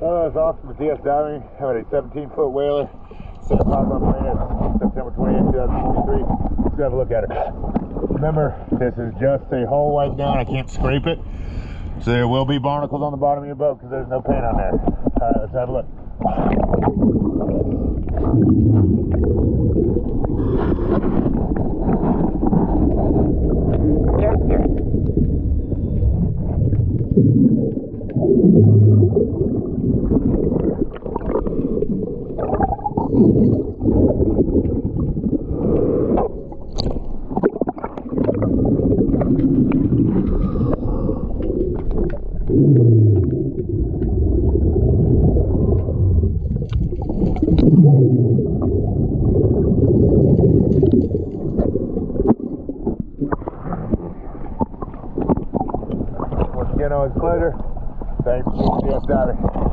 It's awesome with DS diving. Having a 17-foot whaler. Set Pablo Marina, September 28, 2023. Let's go have a look at her. Remember, this is just a hull wipe down. I can't scrape it. So there will be barnacles on the bottom of your boat because there's no paint on there. All right, let's have a look. Once again, always a pleasure. Thanks for DS diving.